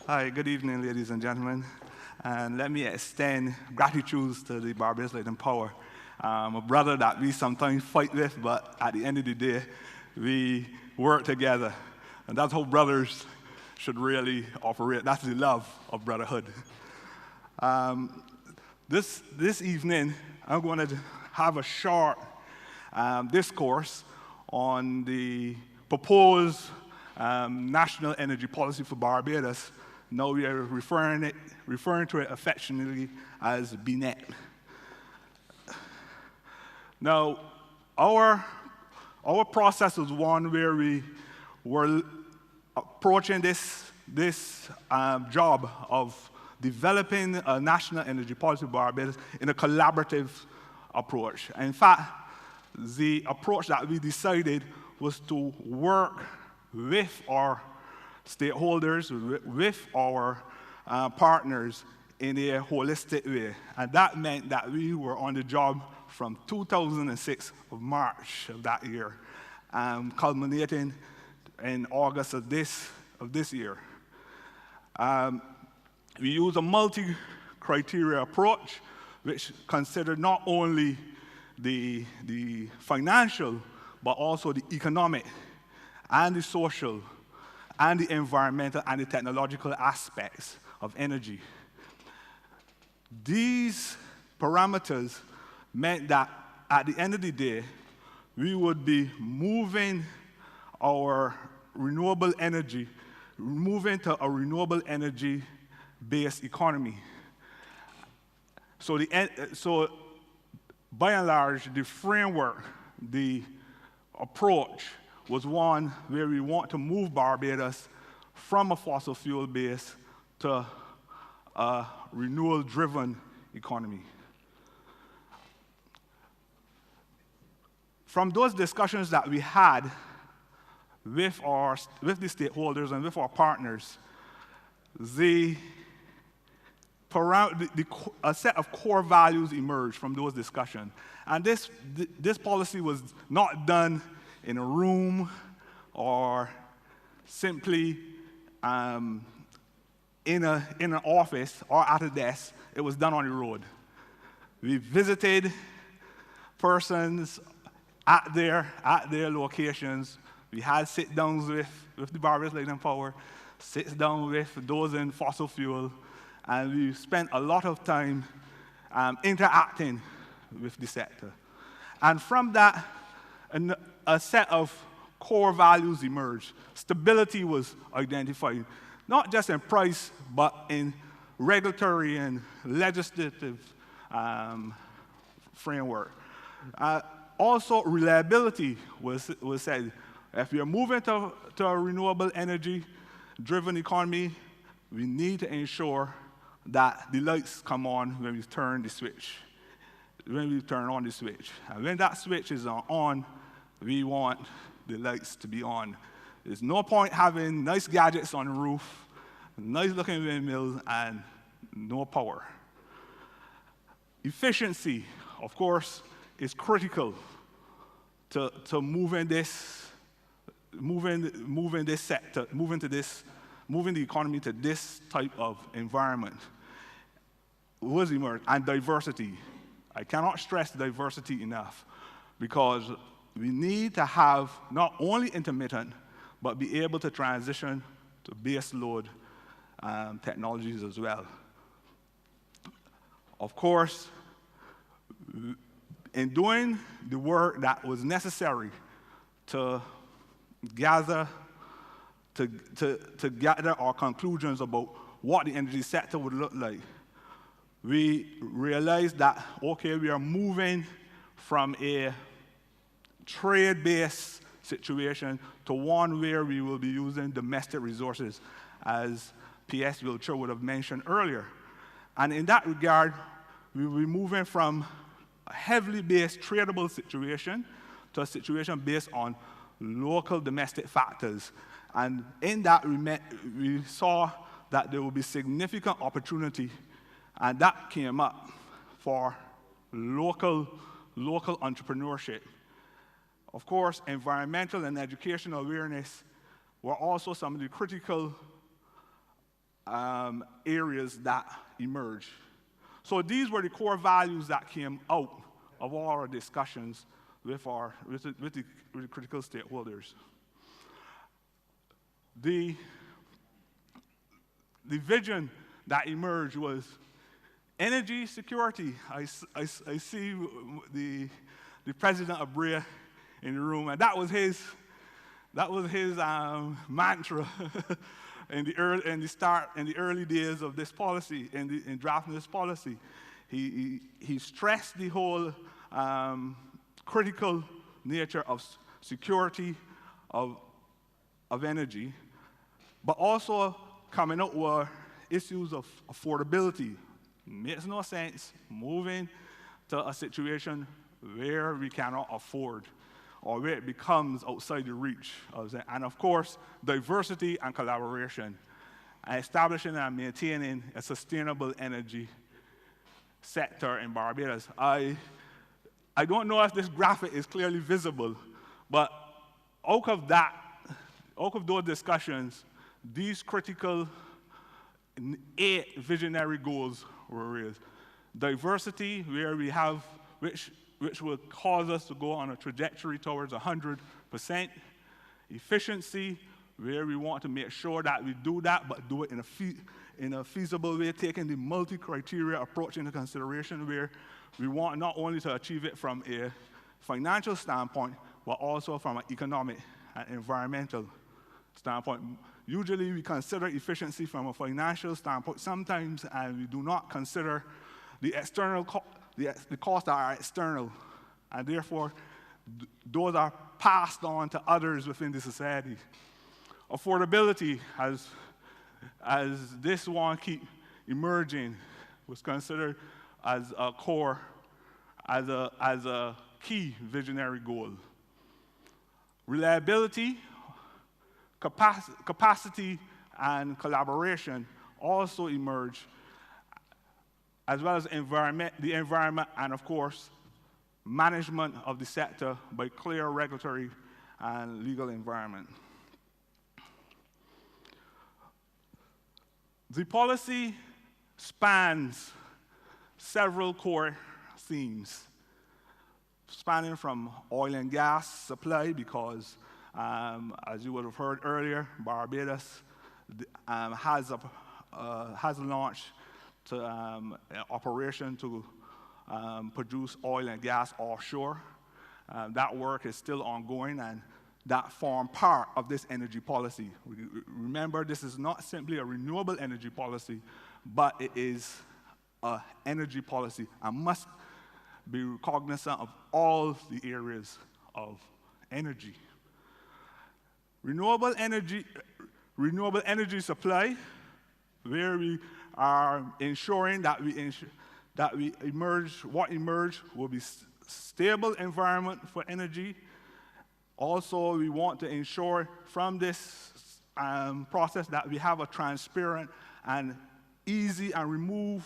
Hi, good evening, ladies and gentlemen. And let me extend gratitude to the Barbados Light and Power, a brother that we sometimes fight with, but at the end of the day, we work together. And that's how brothers should really operate. That's the love of brotherhood. This evening, I'm going to have a short discourse on the proposed national energy policy for Barbados. Now we are referring to it affectionately as BNEP. Now, our process was one where we were approaching this job of developing a national energy policy for Barbados in a collaborative approach. In fact, the approach that we decided was to work with our stakeholders, with our partners in a holistic way. And that meant that we were on the job from 2006 of March of that year, culminating in August of this year. We used a multi-criteria approach, which considered not only the financial, but also the economic and the social and the environmental and the technological aspects of energy. These parameters meant that at the end of the day, we would be moving our renewable energy, moving to a renewable energy-based economy. So by and large, the framework, the approach was one where we want to move Barbados from a fossil fuel base to a renewal-driven economy. From those discussions that we had with the stakeholders and with our partners, a set of core values emerged from those discussions. And this policy was not done in a room or simply in an office or at a desk. It was done on the road. We visited persons at their locations. We had sit-downs with the Barbados Light and Power, sit-down with those in fossil fuel, and we spent a lot of time interacting with the sector. And from that, a set of core values emerged. Stability was identified, not just in price, but in regulatory and legislative framework. Also, reliability was said. If we are moving to a renewable energy-driven economy, we need to ensure that the lights come on when we turn the switch, when we turn on the switch. And when that switch is on, we want the lights to be on. There's no point having nice gadgets on the roof, nice-looking windmills, and no power. Efficiency, of course, is critical to moving the economy to this type of environment. Was emerged, and diversity. I cannot stress diversity enough, because we need to have not only intermittent, but be able to transition to base load technologies as well. Of course, in doing the work that was necessary to gather our conclusions about what the energy sector would look like, we realized that, okay, we are moving from a trade-based situation to one where we will be using domestic resources, as P.S. Wiltshire would have mentioned earlier. And in that regard, we will be moving from a heavily based tradable situation to a situation based on local domestic factors. And in that, we saw that there will be significant opportunity, and that came up for local entrepreneurship. Of course, environmental and educational awareness were also some of the critical areas that emerge. So these were the core values that came out of all our discussions with the critical stakeholders. The vision that emerged was energy security. I see the president of BRIA in the room, and that was his mantra in the early days of this policy, in drafting this policy. He stressed the whole critical nature of security of energy, but also coming up with issues of affordability. Makes no sense moving to a situation where we cannot afford or where it becomes outside the reach and of course, diversity and collaboration, and establishing and maintaining a sustainable energy sector in Barbados. I don't know if this graphic is clearly visible, but out of those discussions, these critical 8 visionary goals were raised. Diversity, where we have, which will cause us to go on a trajectory towards 100%. Efficiency, where we want to make sure that we do that, but do it in a feasible way, taking the multi-criteria approach into consideration, where we want not only to achieve it from a financial standpoint, but also from an economic and environmental standpoint. Usually we consider efficiency from a financial standpoint sometimes, and we do not consider the costs that are external, and therefore those are passed on to others within the society. Affordability, as this one keep emerging, was considered as a core, as a key visionary goal. Reliability, capacity, and collaboration also emerge, as well as the environment, and of course, management of the sector by clear regulatory and legal environment. The policy spans several core themes, spanning from oil and gas supply, because as you would have heard earlier, Barbados has launched an operation to produce oil and gas offshore. That work is still ongoing, and that form part of this energy policy. Remember, this is not simply a renewable energy policy, but it is an energy policy and must be cognizant of all the areas of energy. Renewable energy supply, where we are ensuring that what emerge will be stable environment for energy. Also, we want to ensure from this process that we have a transparent and easy, and remove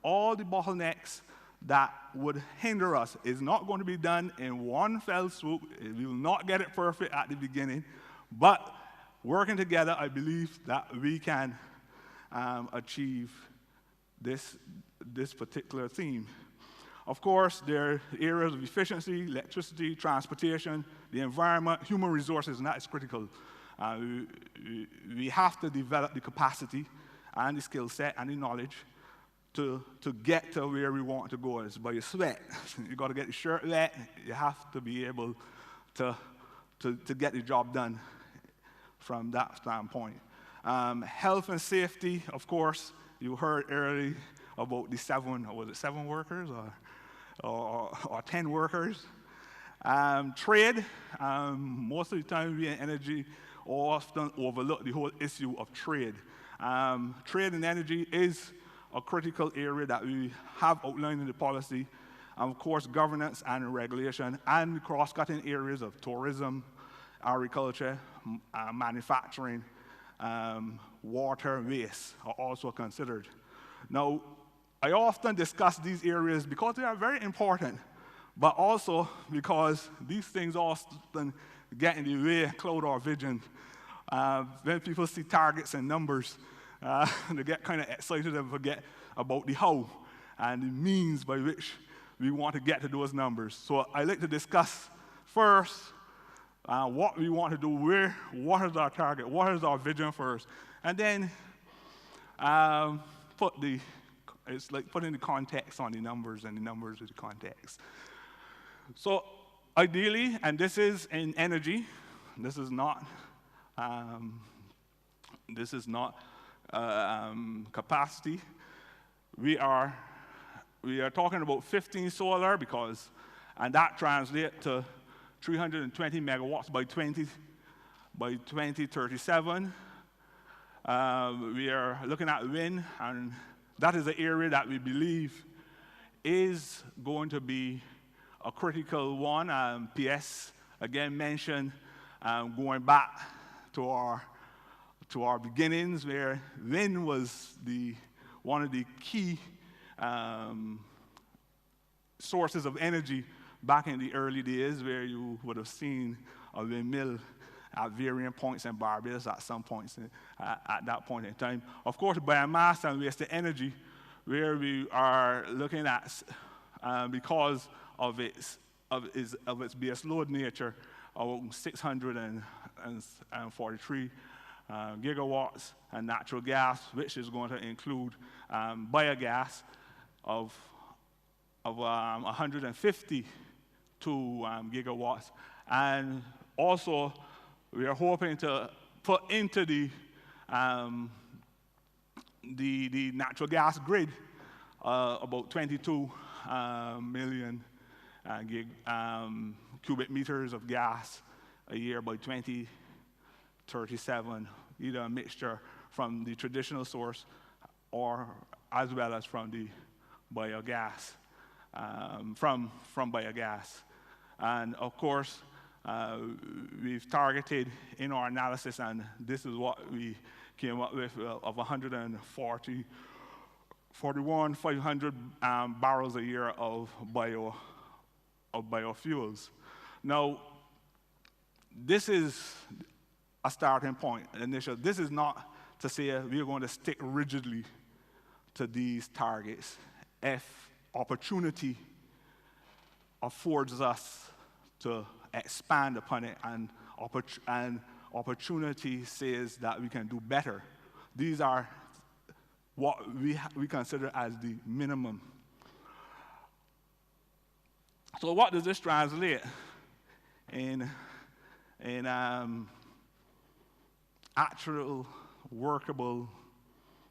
all the bottlenecks that would hinder us. It's not going to be done in one fell swoop. We will not get it perfect at the beginning, but working together, I believe that we can achieve this particular theme. Of course, there are areas of efficiency, electricity, transportation, the environment, human resources, and that is critical. We have to develop the capacity and the skill set and the knowledge to get to where we want to go. It's by your sweat. You got to get the shirt wet. You have to be able to get the job done from that standpoint. Health and safety, of course, you heard earlier about the 7 workers or 10 workers. Trade, most of the time we in energy often overlook the whole issue of trade. Trade and energy is a critical area that we have outlined in the policy. And of course, governance and regulation, and cross-cutting areas of tourism, agriculture, manufacturing, water, waste are also considered. Now, I often discuss these areas because they are very important, but also because these things often get in the way, cloud our vision. When people see targets and numbers, They get kind of excited and forget about the how and the means by which we want to get to those numbers. So I'd like to discuss first what we want to do, what is our target, what is our vision first, and then it's like putting the context on the numbers and the numbers with the context. So ideally, and this is in energy, this is not capacity. We are talking about 15 solar and that translates to 320 megawatts by 2037. We are looking at wind, and that is an area that we believe is going to be a critical one. PS again mentioned going back to our beginnings, where wind was one of the key sources of energy back in the early days, where you would have seen a windmill at varying points in Barbados at some points at that point in time. Of course, biomass and waste energy, where we are looking at, because of its base load nature, 643 gigawatts, and natural gas, which is going to include biogas of 152 gigawatts, and also we are hoping to put into the natural gas grid about 22 million cubic meters of gas a year by 2037, either a mixture from the traditional source or as well as from the biogas, from biogas. And of course, we've targeted in our analysis, and this is what we came up with, of 141,500 barrels a year of biofuels. Now, this is a starting point initial. This is not to say we're going to stick rigidly to these targets. If opportunity affords us to expand upon it, and opportunity says that we can do better, these are what we consider as the minimum. So what does this translate in actual workable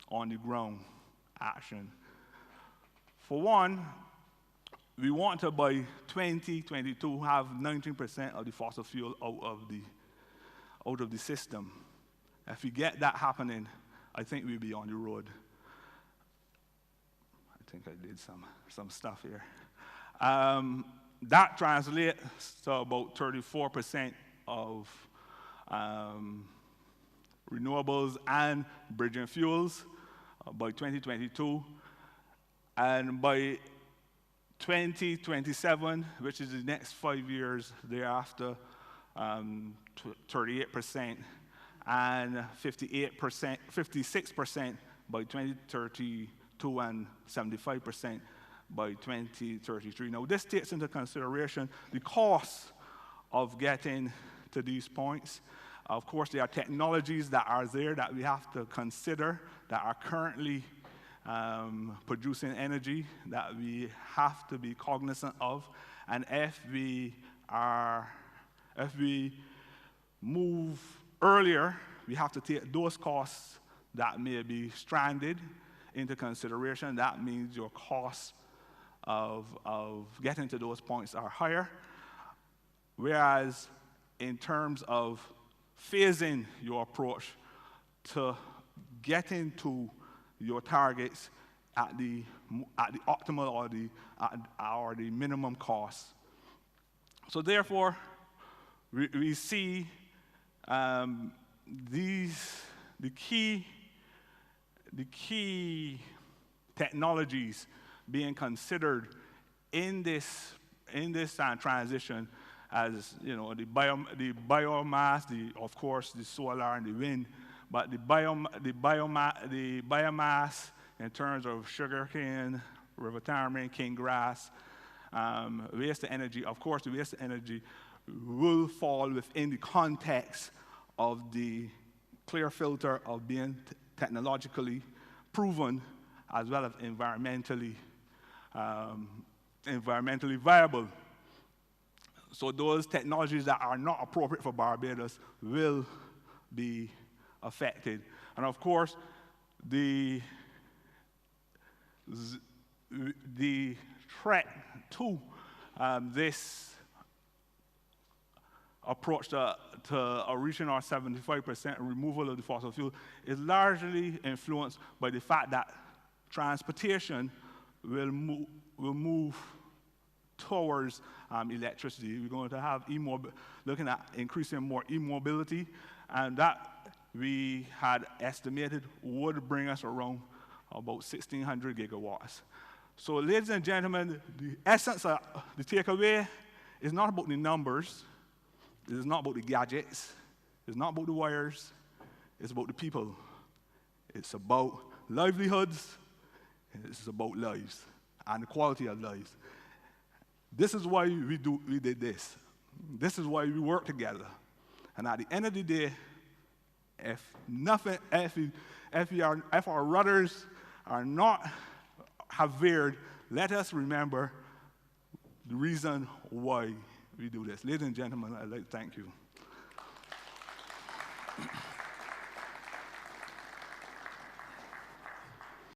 on the ground action? For one, we want to, by 2022, have 19% of the fossil fuel out of the system. If we get that happening, I think we'll be on the road. I think I did some stuff here. That translates to about 34% of renewables and bridging fuels by 2022. And by 2027, which is the next 5 years thereafter, 38%, and 56% by 2032, and 75% by 2033. Now, this takes into consideration the cost of getting to these points. Of course, there are technologies that are there that we have to consider that are currently producing energy that we have to be cognizant of, and if we move earlier, we have to take those costs that may be stranded into consideration. That means your costs of getting to those points are higher, whereas in terms of phasing your approach to getting to your targets at the optimal or the minimum cost. So therefore, we see the key technologies being considered in this transition, as the biomass, of course, the solar and the wind, but the biomass in terms of sugarcane, river tamarind, cane grass, waste to energy, of course, the waste to energy will fall within the context of the clear filter of being technologically proven as well as environmentally viable. So those technologies that are not appropriate for Barbados will be affected. And of course, the threat to this approach to reaching our 75% removal of the fossil fuel is largely influenced by the fact that transportation will move towards electricity. We're going to have looking at increasing more e-mobility, and that we had estimated would bring us around about 1,600 gigawatts. So, ladies and gentlemen, the essence of the takeaway is not about the numbers, it is not about the gadgets, it's not about the wires, it's about the people. It's about livelihoods, it's about lives and the quality of lives. This is why we did this. This is why we work together. And at the end of the day, if our rudders are not have veered, let us remember the reason why we do this. Ladies and gentlemen, I'd like to thank you.